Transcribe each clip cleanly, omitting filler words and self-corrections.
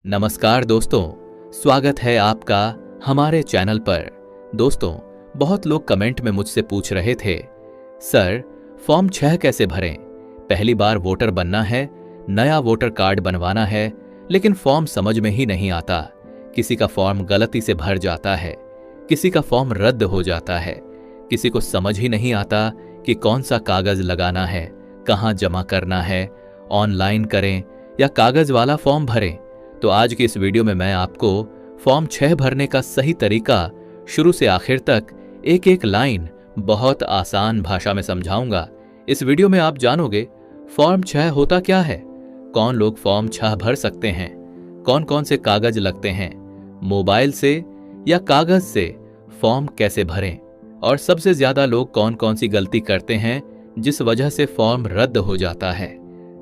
नमस्कार दोस्तों, स्वागत है आपका हमारे चैनल पर। दोस्तों, बहुत लोग कमेंट में मुझसे पूछ रहे थे, सर फॉर्म 6 कैसे भरें? पहली बार वोटर बनना है, नया वोटर कार्ड बनवाना है, लेकिन फॉर्म समझ में ही नहीं आता। किसी का फॉर्म गलती से भर जाता है, किसी का फॉर्म रद्द हो जाता है, किसी को समझ ही नहीं आता कि कौन सा कागज लगाना है, कहाँ जमा करना है, ऑनलाइन करें या कागज वाला फॉर्म भरें। तो आज की इस वीडियो में मैं आपको फॉर्म 6 भरने का सही तरीका शुरू से आखिर तक एक एक लाइन बहुत आसान भाषा में समझाऊंगा। इस वीडियो में आप जानोगे फॉर्म 6 होता क्या है, कौन लोग फॉर्म 6 भर सकते हैं, कौन कौन से कागज लगते हैं, मोबाइल से या कागज से फॉर्म कैसे भरें, और सबसे ज्यादा लोग कौन कौन सी गलती करते हैं जिस वजह से फॉर्म रद्द हो जाता है।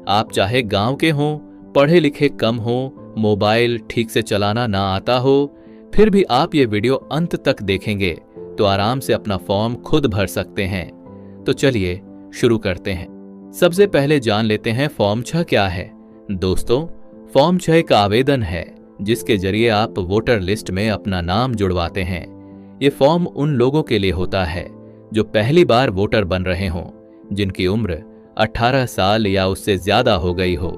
आप चाहे गांव के हों, पढ़े लिखे कम हो, मोबाइल ठीक से चलाना ना आता हो, फिर भी आप ये वीडियो अंत तक देखेंगे तो आराम से अपना फॉर्म खुद भर सकते हैं। तो चलिए शुरू करते हैं। सबसे पहले जान लेते हैं फॉर्म 6 क्या है। दोस्तों, फॉर्म 6 एक आवेदन है जिसके जरिए आप वोटर लिस्ट में अपना नाम जुड़वाते हैं। ये फॉर्म उन लोगों के लिए होता है जो पहली बार वोटर बन रहे हों, जिनकी उम्र 18 साल या उससे ज्यादा हो गई हो,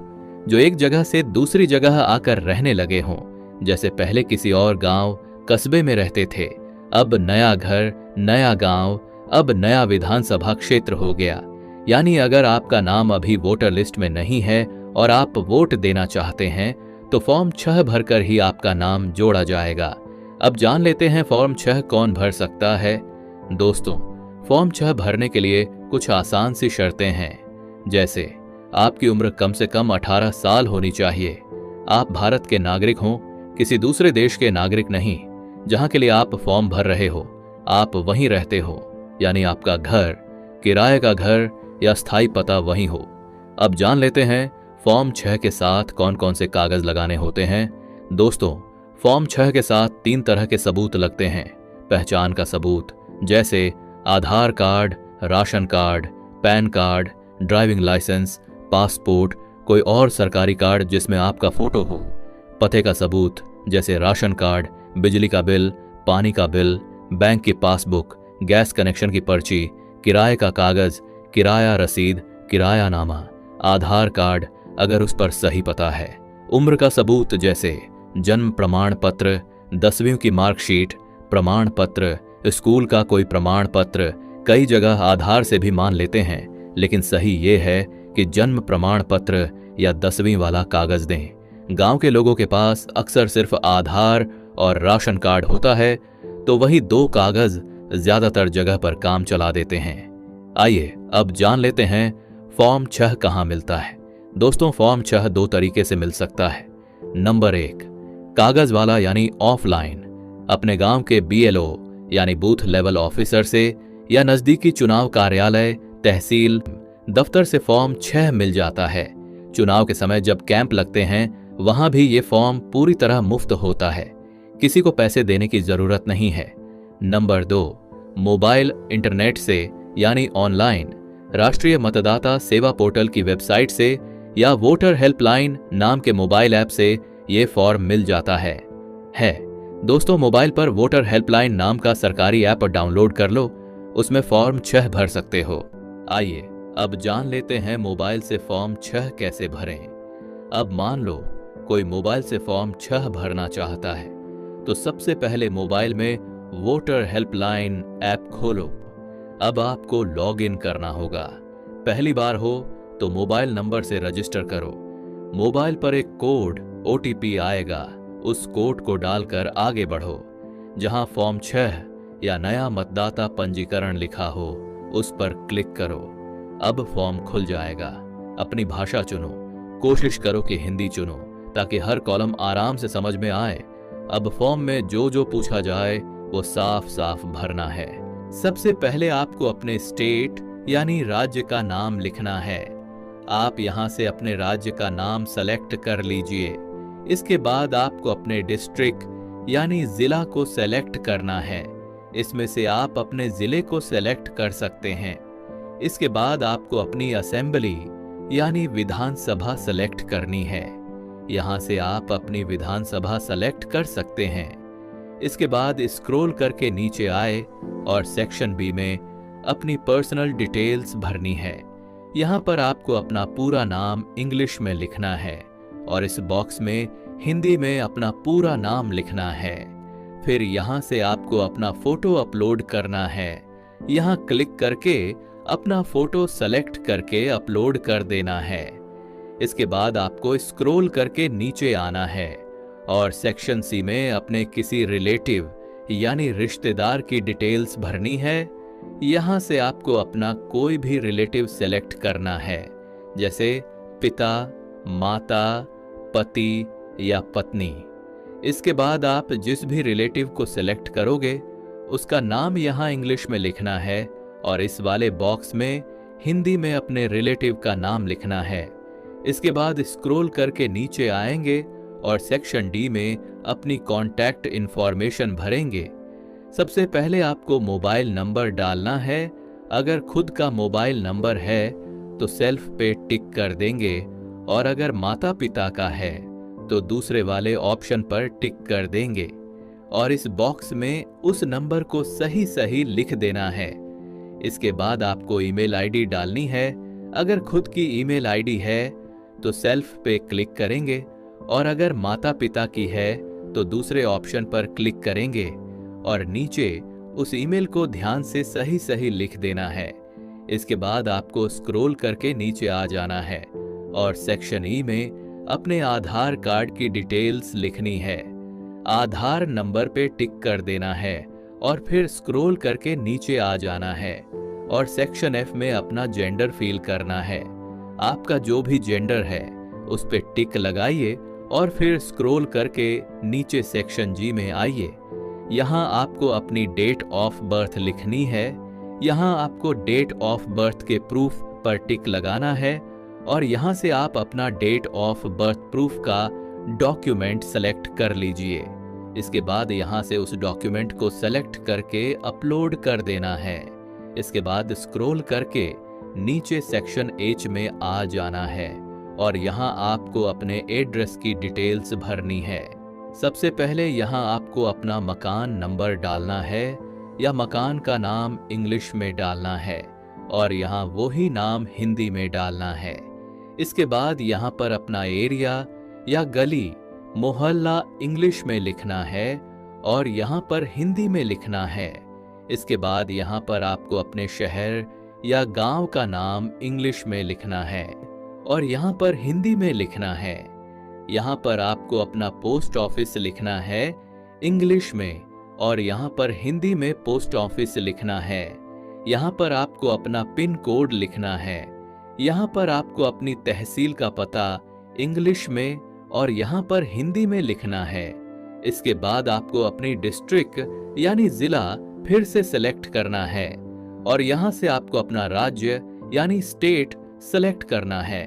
जो एक जगह से दूसरी जगह आकर रहने लगे हों, जैसे पहले किसी और गांव कस्बे में रहते थे, अब नया घर, नया गांव, अब नया विधानसभा क्षेत्र हो गया। यानी अगर आपका नाम अभी वोटर लिस्ट में नहीं है और आप वोट देना चाहते हैं तो फॉर्म 6 भरकर ही आपका नाम जोड़ा जाएगा। अब जान लेते हैं फॉर्म 6 कौन भर सकता है। दोस्तों, फॉर्म 6 भरने के लिए कुछ आसान सी शर्तें हैं, जैसे आपकी उम्र कम से कम 18 साल होनी चाहिए, आप भारत के नागरिक हों, किसी दूसरे देश के नागरिक नहीं, जहां के लिए आप फॉर्म भर रहे हो आप वहीं रहते हो, यानी आपका घर, किराए का घर या स्थायी पता वहीं हो। अब जान लेते हैं फॉर्म 6 के साथ कौन कौन से कागज लगाने होते हैं। दोस्तों, फॉर्म 6 के साथ 3 तरह के सबूत लगते हैं। पहचान का सबूत, जैसे Aadhaar card, ration card, PAN card, driving licence, passport, कोई और सरकारी कार्ड जिसमें आपका फोटो हो। पते का सबूत, जैसे राशन कार्ड, बिजली का बिल, पानी का बिल, बैंक की पासबुक, गैस कनेक्शन की पर्ची, किराए का कागज, किराया रसीद, किराया नामा, आधार कार्ड अगर उस पर सही पता है। उम्र का सबूत, जैसे जन्म प्रमाण पत्र, 10वीं की मार्कशीट, प्रमाण पत्र, स्कूल का कोई प्रमाण पत्र। कई जगह आधार से भी मान लेते हैं, लेकिन सही ये है कि जन्म प्रमाण पत्र या 10वीं वाला कागज दें। गांव के लोगों के पास अक्सर सिर्फ आधार और राशन कार्ड होता है, तो वही 2 कागज ज्यादातर जगह पर काम चला देते हैं। आइए अब जान लेते हैं फॉर्म 6 कहां मिलता है। दोस्तों, फॉर्म 6 2 तरीके से मिल सकता है। नंबर 1, कागज वाला यानी ऑफलाइन, अपने गांव के BLO यानी बूथ लेवल ऑफिसर से या नजदीकी चुनाव कार्यालय, तहसील दफ्तर से फॉर्म 6 मिल जाता है। चुनाव के समय जब कैंप लगते हैं वहां भी ये फॉर्म पूरी तरह मुफ्त होता है, किसी को पैसे देने की जरूरत नहीं है। नंबर 2, मोबाइल इंटरनेट से यानी ऑनलाइन, राष्ट्रीय मतदाता सेवा पोर्टल की वेबसाइट से या वोटर हेल्पलाइन नाम के मोबाइल ऐप से ये फॉर्म मिल जाता है। दोस्तों, मोबाइल पर वोटर हेल्पलाइन नाम का सरकारी ऐप डाउनलोड कर लो, उसमें फॉर्म 6 भर सकते हो। आइए अब जान लेते हैं मोबाइल से फॉर्म 6 कैसे भरें। अब मान लो कोई मोबाइल से फॉर्म 6 भरना चाहता है, तो सबसे पहले मोबाइल में वोटर हेल्पलाइन ऐप खोलो। अब आपको लॉग इन करना होगा। पहली बार हो तो मोबाइल नंबर से रजिस्टर करो। मोबाइल पर एक कोड OTP आएगा, उस कोड को डालकर आगे बढ़ो। जहां फॉर्म 6 या नया मतदाता पंजीकरण लिखा हो उस पर क्लिक करो। अब फॉर्म खुल जाएगा। अपनी भाषा चुनो, कोशिश करो कि हिंदी चुनो ताकि हर कॉलम आराम से समझ में आए। अब फॉर्म में जो जो पूछा जाए वो साफ साफ भरना है। सबसे पहले आपको अपने स्टेट यानी राज्य का नाम लिखना है। आप यहां से अपने राज्य का नाम सेलेक्ट कर लीजिए। इसके बाद आपको अपने डिस्ट्रिक्ट यानी जिला को सेलेक्ट करना है। इसमें से आप अपने जिले को सेलेक्ट कर सकते हैं। इसके बाद आपको अपनी असेंबली यानी विधानसभा सेलेक्ट करनी है। यहाँ से आप अपनी विधानसभा सेलेक्ट कर सकते हैं। इसके बाद स्क्रॉल करके नीचे आए और सेक्शन बी में अपनी पर्सनल डिटेल्स भरनी है। यहाँ पर आपको अपना पूरा नाम इंग्लिश में लिखना है और इस बॉक्स में हिंदी में अपना पूरा नाम लिखना है। फिर यहाँ से आपको अपना फोटो अपलोड करना है। यहाँ क्लिक करके अपना फोटो सेलेक्ट करके अपलोड कर देना है। इसके बाद आपको स्क्रॉल करके नीचे आना है और सेक्शन सी में अपने किसी रिलेटिव यानी रिश्तेदार की डिटेल्स भरनी है। यहाँ से आपको अपना कोई भी रिलेटिव सेलेक्ट करना है, जैसे पिता, माता, पति या पत्नी। इसके बाद आप जिस भी रिलेटिव को सेलेक्ट करोगे उसका नाम यहाँ इंग्लिश में लिखना है और इस वाले बॉक्स में हिंदी में अपने रिलेटिव का नाम लिखना है। इसके बाद स्क्रॉल करके नीचे आएंगे और सेक्शन डी में अपनी कॉन्टैक्ट इंफॉर्मेशन भरेंगे। सबसे पहले आपको मोबाइल नंबर डालना है। अगर खुद का मोबाइल नंबर है तो सेल्फ पे टिक कर देंगे और अगर माता पिता का है तो दूसरे वाले ऑप्शन पर टिक कर देंगे और इस बॉक्स में उस नंबर को सही सही लिख देना है। इसके बाद आपको ईमेल आईडी डालनी है। अगर खुद की ईमेल आईडी है तो सेल्फ पे क्लिक करेंगे और अगर माता पिता की है तो दूसरे ऑप्शन पर क्लिक करेंगे और नीचे उस ईमेल को ध्यान से सही सही लिख देना है। इसके बाद आपको स्क्रॉल करके नीचे आ जाना है और सेक्शन ई में अपने आधार कार्ड की डिटेल्स लिखनी है। आधार नंबर पे टिक कर देना है और फिर स्क्रॉल करके नीचे आ जाना है और सेक्शन एफ में अपना जेंडर फिल करना है। आपका जो भी जेंडर है उस पे टिक लगाइए और फिर स्क्रॉल करके नीचे सेक्शन जी में आइए। यहाँ आपको अपनी डेट ऑफ बर्थ लिखनी है। यहाँ आपको डेट ऑफ बर्थ के प्रूफ पर टिक लगाना है और यहाँ से आप अपना डेट ऑफ बर्थ प्रूफ का डॉक्यूमेंट सेलेक्ट कर लीजिए। इसके बाद यहाँ से उस डॉक्यूमेंट को सेलेक्ट करके अपलोड कर देना है। इसके बाद स्क्रॉल करके नीचे सेक्शन एच में आ जाना है और यहाँ आपको अपने एड्रेस की डिटेल्स भरनी है। सबसे पहले यहाँ आपको अपना मकान नंबर डालना है या मकान का नाम इंग्लिश में डालना है और यहाँ वही नाम हिंदी में डालना है। इसके बाद यहाँ पर अपना एरिया या गली, मोहल्ला इंग्लिश में लिखना है और यहाँ पर हिंदी में लिखना है। इसके बाद यहाँ पर आपको अपने शहर या गांव का नाम इंग्लिश में लिखना है और यहाँ पर हिंदी में लिखना है। यहाँ पर आपको अपना पोस्ट ऑफिस लिखना है इंग्लिश में और यहाँ पर हिंदी में पोस्ट ऑफिस लिखना है। यहाँ पर आपको अपना पिन कोड लिखना है। यहाँ पर आपको अपनी तहसील का पता इंग्लिश में और यहाँ पर हिंदी में लिखना है। इसके बाद आपको अपनी डिस्ट्रिक्ट यानी जिला फिर से सेलेक्ट करना है और यहाँ से आपको अपना राज्य यानी स्टेट सेलेक्ट करना है।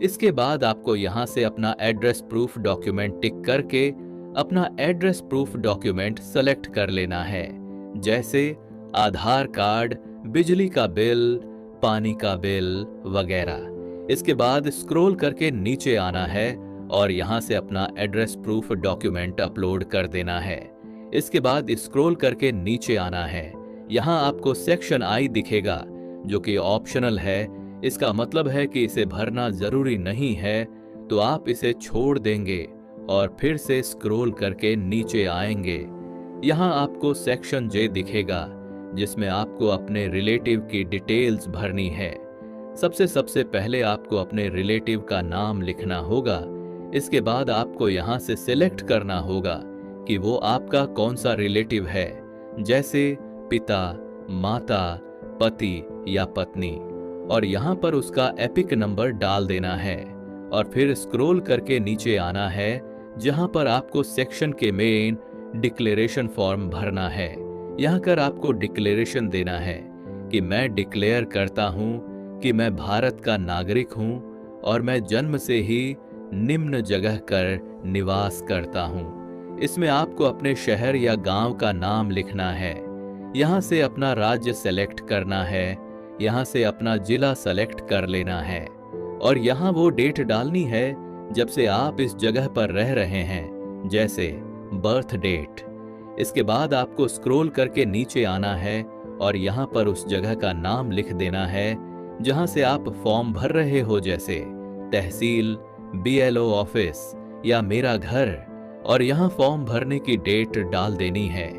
इसके बाद आपको यहाँ से अपना एड्रेस प्रूफ डॉक्यूमेंट टिक करके अपना एड्रेस प्रूफ डॉक्यूमेंट सेलेक्ट कर लेना है, जैसे आधार कार्ड, बिजली का बिल, पानी का बिल वगैरह। इसके बाद स्क्रॉल करके नीचे आना है और यहाँ से अपना एड्रेस प्रूफ डॉक्यूमेंट अपलोड कर देना है। इसके बाद स्क्रॉल करके नीचे आना है। यहाँ आपको सेक्शन आई दिखेगा जो कि ऑप्शनल है। इसका मतलब है कि इसे भरना जरूरी नहीं है, तो आप इसे छोड़ देंगे और फिर से स्क्रॉल करके नीचे आएंगे। यहाँ आपको सेक्शन जे दिखेगा जिसमें आपको अपने रिलेटिव की डिटेल्स भरनी है। सबसे पहले आपको अपने रिलेटिव का नाम लिखना होगा। इसके बाद आपको यहाँ से सिलेक्ट करना होगा कि वो आपका कौन सा रिलेटिव है, जैसे पिता, माता, पति या पत्नी, और यहाँ पर उसका एपिक नंबर डाल देना है और फिर स्क्रॉल करके नीचे आना है जहाँ पर आपको सेक्शन के मेन डिक्लेरेशन फॉर्म भरना है। यहाँ कर आपको डिक्लेरेशन देना है कि मैं डिक्लेयर करता हूँ कि मैं भारत का नागरिक हूँ और मैं जन्म से ही निम्न जगह कर निवास करता हूँ। इसमें आपको अपने शहर या गांव का नाम लिखना है। यहाँ से अपना राज्य सेलेक्ट करना है, यहाँ से अपना जिला सेलेक्ट कर लेना है और यहाँ वो डेट डालनी है जब से आप इस जगह पर रह रहे हैं, जैसे बर्थ डेट। इसके बाद आपको स्क्रॉल करके नीचे आना है और यहाँ पर उस जगह का नाम लिख देना है जहाँ से आप फॉर्म भर रहे हो, जैसे तहसील, BLO ऑफिस या मेरा घर, और यहाँ फॉर्म भरने की डेट डाल देनी है।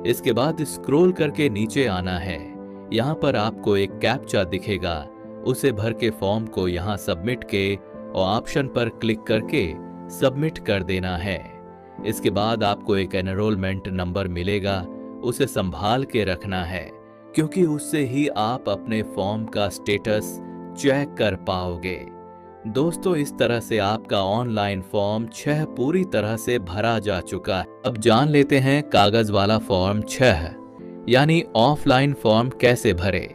इसके बाद स्क्रॉल करके नीचे आना है। यहाँ पर आपको एक कैप्चा दिखेगा, उसे भर के फॉर्म को यहाँ सबमिट के और ऑप्शन पर क्लिक करके सबमिट कर देना है। इसके बाद आपको एक एनरोलमेंट नंबर मिलेगा, उसे संभाल के रखना है, क्योंकि उससे ही आप अपने फॉर्म का स्टेटस चेक कर पाओगे। दोस्तों, इस तरह से आपका ऑनलाइन फॉर्म 6 पूरी तरह से भरा जा चुका है। अब जान लेते हैं कागज वाला फॉर्म 6 यानी ऑफलाइन फॉर्म कैसे भरे।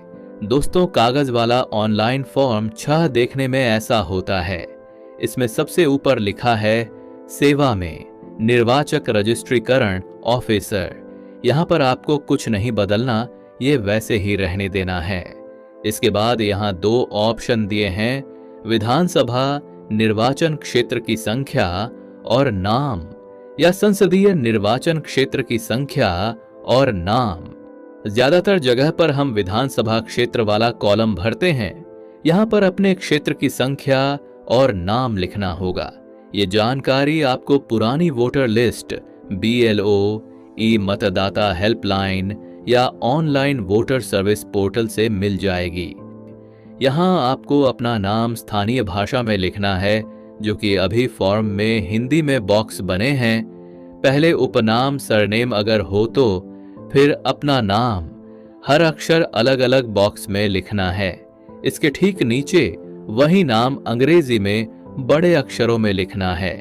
दोस्तों, कागज वाला ऑनलाइन फॉर्म 6 देखने में ऐसा होता है। इसमें सबसे ऊपर लिखा है सेवा में निर्वाचक रजिस्ट्रीकरण ऑफिसर। यहाँ पर आपको कुछ नहीं बदलना, ये वैसे ही रहने देना है। इसके बाद यहाँ 2 ऑप्शन दिए हैं, विधानसभा निर्वाचन क्षेत्र की संख्या और नाम, या संसदीय निर्वाचन क्षेत्र की संख्या और नाम। ज्यादातर जगह पर हम विधानसभा क्षेत्र वाला कॉलम भरते हैं। यहाँ पर अपने क्षेत्र की संख्या और नाम लिखना होगा। ये जानकारी आपको पुरानी वोटर लिस्ट, BLO, मतदाता हेल्पलाइन या ऑनलाइन वोटर सर्विस पोर्टल से मिल जाएगी। यहाँ आपको अपना नाम स्थानीय भाषा में लिखना है, जो कि अभी फॉर्म में हिंदी में बॉक्स बने हैं। पहले उपनाम सरनेम अगर हो तो फिर अपना नाम, हर अक्षर अलग अलग बॉक्स में लिखना है। इसके ठीक नीचे वही नाम अंग्रेजी में बड़े अक्षरों में लिखना है।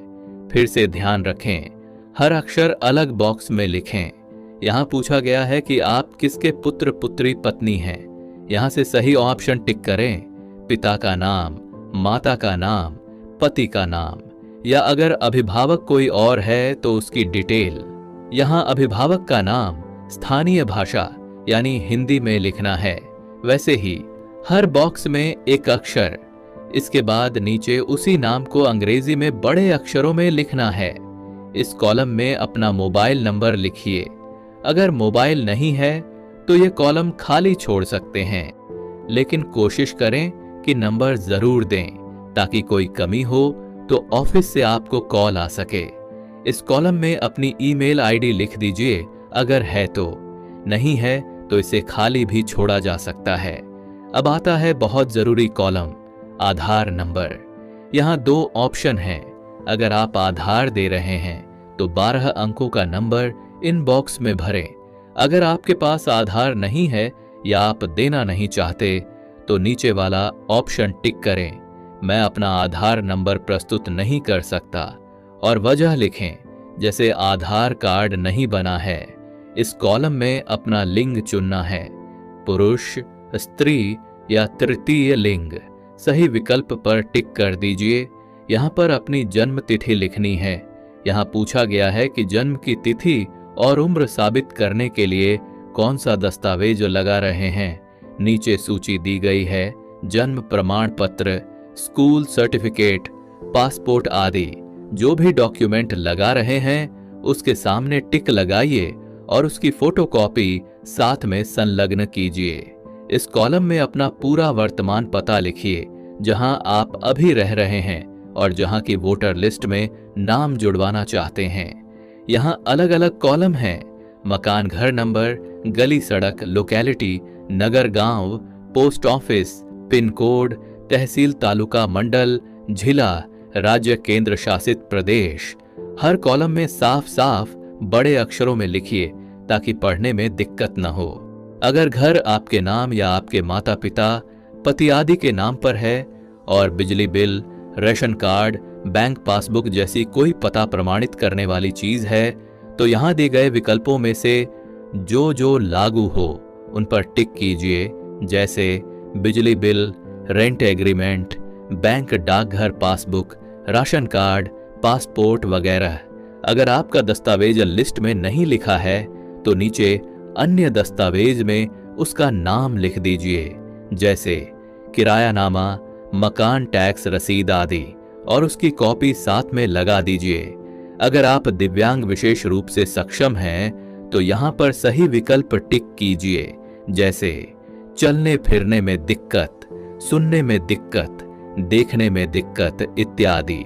फिर से ध्यान रखें, हर अक्षर अलग बॉक्स में लिखें। यहाँ पूछा गया है कि आप किसके पुत्र पुत्री पत्नी हैं। यहाँ से सही ऑप्शन टिक करें, पिता का नाम, माता का नाम, पति का नाम, या अगर अभिभावक कोई और है तो उसकी डिटेल। यहाँ अभिभावक का नाम स्थानीय भाषा यानी हिंदी में लिखना है, वैसे ही हर बॉक्स में एक अक्षर। इसके बाद नीचे उसी नाम को अंग्रेजी में बड़े अक्षरों में लिखना है। इस कॉलम में अपना मोबाइल नंबर लिखिए। अगर मोबाइल नहीं है तो ये कॉलम खाली छोड़ सकते हैं, लेकिन कोशिश करें कि नंबर जरूर दें, ताकि कोई कमी हो तो ऑफिस से आपको कॉल आ सके। इस कॉलम में अपनी ईमेल आईडी लिख दीजिए अगर है तो, नहीं है तो इसे खाली भी छोड़ा जा सकता है। अब आता है बहुत जरूरी कॉलम, आधार नंबर। यहाँ 2 ऑप्शन हैं। अगर आप आधार दे रहे हैं तो 12 अंकों का नंबर इन बॉक्स में भरें। अगर आपके पास आधार नहीं है या आप देना नहीं चाहते तो नीचे वाला ऑप्शन टिक करें, मैं अपना आधार नंबर प्रस्तुत नहीं कर सकता, और वजह लिखें, जैसे आधार कार्ड नहीं बना है। इस कॉलम में अपना लिंग चुनना है, पुरुष, स्त्री या तृतीय लिंग। सही विकल्प पर टिक कर दीजिए। यहाँ पर अपनी जन्म तिथि लिखनी है। यहाँ पूछा गया है कि जन्म की तिथि और उम्र साबित करने के लिए कौन सा दस्तावेज लगा रहे हैं। नीचे सूची दी गई है, जन्म प्रमाण पत्र, स्कूल सर्टिफिकेट, पासपोर्ट आदि। जो भी डॉक्यूमेंट लगा रहे हैं उसके सामने टिक लगाइए और उसकी फोटोकॉपी साथ में संलग्न कीजिए। इस कॉलम में अपना पूरा वर्तमान पता लिखिए, जहां आप अभी रह रहे हैं और जहां की वोटर लिस्ट में नाम जुड़वाना चाहते हैं। यहां अलग अलग कॉलम हैं, मकान, घर नंबर, गली, सड़क, लोकेलिटी, नगर, गांव, पोस्ट ऑफिस, पिन कोड, तहसील, तालुका, मंडल, जिला, राज्य, केंद्र शासित प्रदेश। हर कॉलम में साफ साफ बड़े अक्षरों में लिखिए ताकि पढ़ने में दिक्कत न हो। अगर घर आपके नाम या आपके माता पिता, पति आदि के नाम पर है और बिजली bill, ration card, bank passbook जैसी कोई पता प्रमाणित करने वाली चीज है तो यहाँ दिए गए विकल्पों में से जो लागू हो उन पर टिक कीजिए, जैसे बिजली बिल, रेंट एग्रीमेंट, बैंक डाकघर पासबुक, राशन कार्ड, पासपोर्ट वगैरह। अगर आपका दस्तावेज लिस्ट में नहीं लिखा है तो नीचे अन्य दस्तावेज में उसका नाम लिख दीजिए, जैसे किरायानामा, मकान टैक्स रसीद आदि, और उसकी कॉपी साथ में लगा दीजिए। अगर आप दिव्यांग विशेष रूप से सक्षम हैं तो यहाँ पर सही विकल्प टिक कीजिए, जैसे चलने फिरने में दिक्कत, सुनने में दिक्कत, देखने में दिक्कत इत्यादि।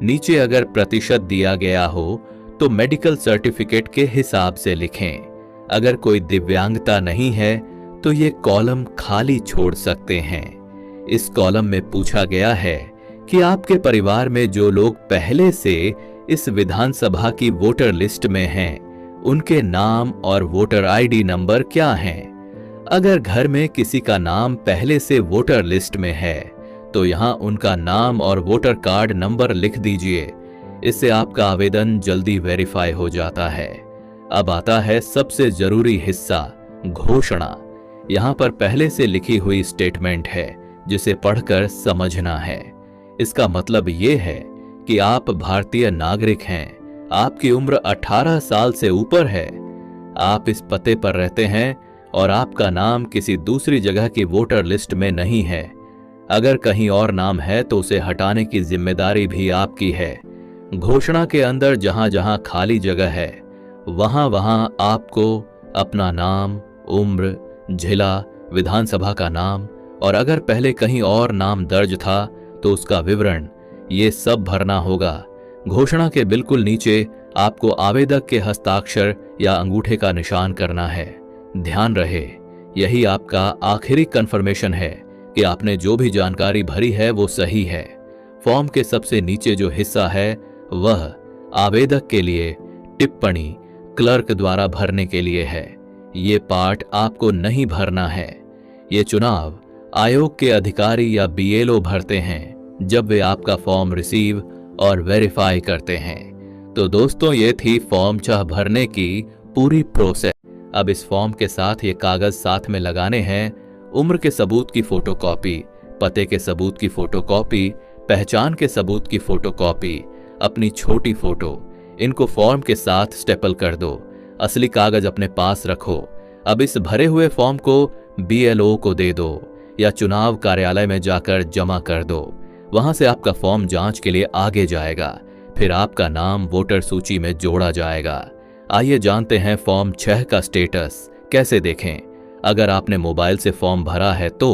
नीचे अगर प्रतिशत दिया गया हो तो मेडिकल सर्टिफिकेट के हिसाब से लिखें। अगर कोई दिव्यांगता नहीं है तो ये कॉलम खाली छोड़ सकते हैं। इस कॉलम में पूछा गया है कि आपके परिवार में जो लोग पहले से इस विधानसभा की वोटर लिस्ट में हैं, उनके नाम और वोटर आईडी नंबर क्या हैं। अगर घर में किसी का नाम पहले से वोटर लिस्ट में है तो यहां उनका नाम और वोटर कार्ड नंबर लिख दीजिए। इससे आपका आवेदन जल्दी वेरीफाई हो जाता है। अब आता है सबसे जरूरी हिस्सा, घोषणा। यहां पर पहले से लिखी हुई स्टेटमेंट है जिसे पढ़कर समझना है। इसका मतलब यह है कि आप भारतीय नागरिक हैं, आपकी उम्र 18 साल से ऊपर है, आप इस पते पर रहते हैं और आपका नाम किसी दूसरी जगह की वोटर लिस्ट में नहीं है। अगर कहीं और नाम है तो उसे हटाने की जिम्मेदारी भी आपकी है। घोषणा के अंदर जहां जहां खाली जगह है वहां वहां आपको अपना नाम, उम्र, जिला, विधानसभा का नाम और अगर पहले कहीं और नाम दर्ज था तो उसका विवरण, ये सब भरना होगा। घोषणा के बिल्कुल नीचे आपको आवेदक के हस्ताक्षर या अंगूठे का निशान करना है। ध्यान रहे, यही आपका आखिरी कंफर्मेशन है कि आपने जो भी जानकारी भरी है वो सही है। फॉर्म के सबसे नीचे जो हिस्सा है वह आवेदक के लिए टिप्पणी क्लर्क द्वारा भरने के लिए है। ये पार्ट आपको नहीं भरना है। ये चुनाव आयोग के अधिकारी या बीएलओ भरते हैं जब वे आपका फॉर्म रिसीव और वेरीफाई करते हैं। तो दोस्तों, ये थी फॉर्म 6 भरने की पूरी प्रोसेस। अब इस फॉर्म के साथ ये कागज साथ में लगाने हैं। उम्र के सबूत की फोटोकॉपी, पते के सबूत की फोटोकॉपी, पहचान के सबूत की फोटोकॉपी, अपनी छोटी फोटो, इनको फॉर्म के साथ स्टेपल कर दो। असली कागज अपने पास रखो। अब इस भरे हुए फॉर्म को बीएलओ को दे दो या चुनाव कार्यालय में जाकर जमा कर दो। वहां से आपका फॉर्म जांच के लिए आगे जाएगा, फिर आपका नाम वोटर सूची में जोड़ा जाएगा। आइए जानते हैं फॉर्म 6 का स्टेटस कैसे देखें। अगर आपने मोबाइल से फॉर्म भरा है तो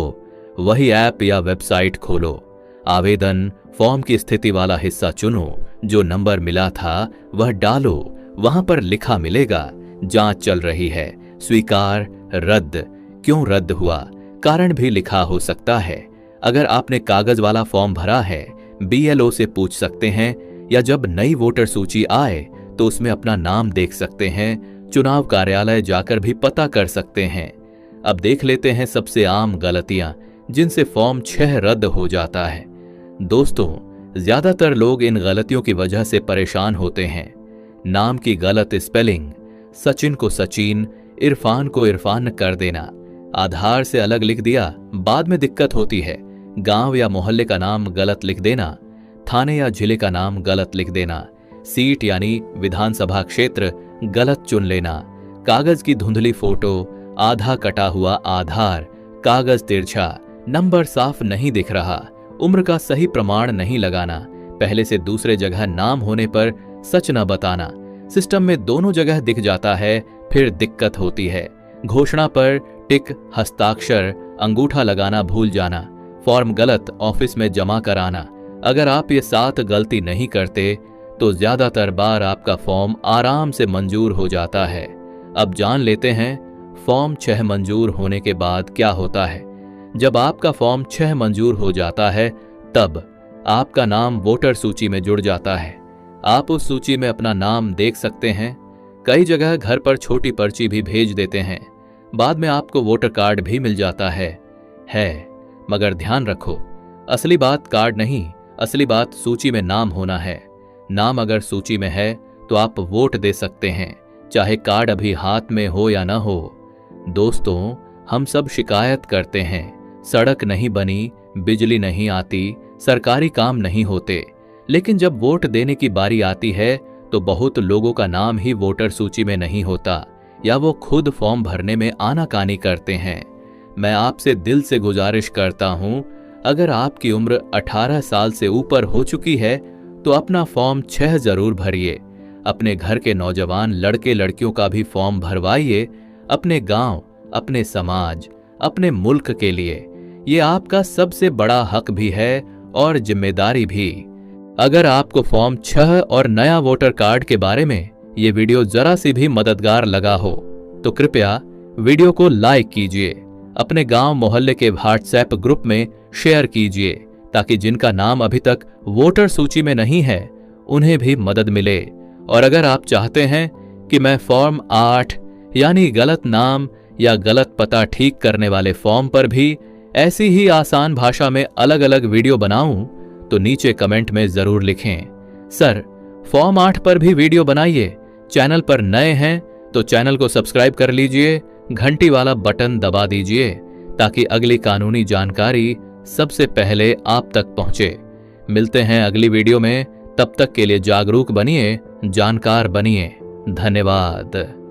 वही ऐप या वेबसाइट खोलो, आवेदन फॉर्म की स्थिति वाला हिस्सा चुनो, जो नंबर मिला था वह डालो। वहां पर लिखा मिलेगा जांच चल रही है, स्वीकार, रद्द। क्यों रद्द हुआ, कारण भी लिखा हो सकता है। अगर आपने कागज वाला फॉर्म भरा है, बीएलओ से पूछ सकते हैं या जब नई वोटर सूची आए तो उसमें अपना नाम देख सकते हैं। चुनाव कार्यालय जाकर भी पता कर सकते हैं। अब देख लेते हैं सबसे आम गलतियां जिनसे फॉर्म 6 रद्द हो जाता है। दोस्तों, ज्यादातर लोग इन गलतियों की वजह से परेशान होते हैं। नाम की गलत स्पेलिंग, सचिन को सचिन, इरफान को इरफान कर देना, आधार से अलग लिख दिया, बाद में दिक्कत होती है। गांव या मोहल्ले का नाम गलत लिख देना, थाने या जिले का नाम गलत लिख देना, सीट यानी विधानसभा क्षेत्र गलत चुन लेना, कागज की धुंधली फोटो, आधा कटा हुआ आधार, कागज तिरछा, नंबर साफ नहीं दिख रहा, उम्र का सही प्रमाण नहीं लगाना, पहले से दूसरे जगह नाम होने पर सच न बताना, सिस्टम में दोनों जगह दिख जाता है फिर दिक्कत होती है, घोषणा पर टिक, हस्ताक्षर, अंगूठा लगाना भूल जाना, फॉर्म गलत ऑफिस में जमा कराना। अगर आप ये 7 गलती नहीं करते तो ज्यादातर बार आपका फॉर्म आराम से मंजूर हो जाता है। अब जान लेते हैं फॉर्म 6 मंजूर होने के बाद क्या होता है। जब आपका फॉर्म 6 मंजूर हो जाता है तब आपका नाम वोटर सूची में जुड़ जाता है। आप उस सूची में अपना नाम देख सकते हैं। कई जगह घर पर छोटी पर्ची भी भेज देते हैं। बाद में आपको वोटर कार्ड भी मिल जाता है। मगर ध्यान रखो, असली बात कार्ड नहीं, असली बात सूची में नाम होना है। नाम अगर सूची में है तो आप वोट दे सकते हैं, चाहे कार्ड अभी हाथ में हो या ना हो। दोस्तों, हम सब शिकायत करते हैं, सड़क नहीं बनी, बिजली नहीं आती, सरकारी काम नहीं होते, लेकिन जब वोट देने की बारी आती है तो बहुत लोगों का नाम ही वोटर सूची में नहीं होता या वो खुद फॉर्म भरने में आनाकानी करते हैं। मैं आपसे दिल से गुजारिश करता हूं, अगर आपकी उम्र 18 साल से ऊपर हो चुकी है तो अपना फॉर्म 6 जरूर भरिए। अपने घर के नौजवान लड़के लड़कियों का भी फॉर्म भरवाइए, अपने गांव, अपने समाज, अपने मुल्क के लिए। ये आपका सबसे बड़ा हक भी है और जिम्मेदारी भी। अगर आपको फॉर्म 6 और नया वोटर कार्ड के बारे में ये वीडियो जरा सी भी मददगार लगा हो तो कृपया वीडियो को लाइक कीजिए, अपने गांव मोहल्ले के व्हाट्सएप ग्रुप में शेयर कीजिए, ताकि जिनका नाम अभी तक वोटर सूची में नहीं है उन्हें भी मदद मिले। और अगर आप चाहते हैं कि मैं फॉर्म 8 यानी गलत नाम या गलत पता ठीक करने वाले फॉर्म पर भी ऐसी ही आसान भाषा में अलग अलग वीडियो बनाऊं तो नीचे कमेंट में जरूर लिखें। सर, फॉर्म 8 पर भी वीडियो बनाइए। चैनल पर नए हैं तो चैनल को सब्सक्राइब कर लीजिए, घंटी वाला बटन दबा दीजिए ताकि अगली कानूनी जानकारी सबसे पहले आप तक पहुंचे। मिलते हैं अगली वीडियो में, तब तक के लिए जागरूक बनिए, जानकार बनिए। धन्यवाद।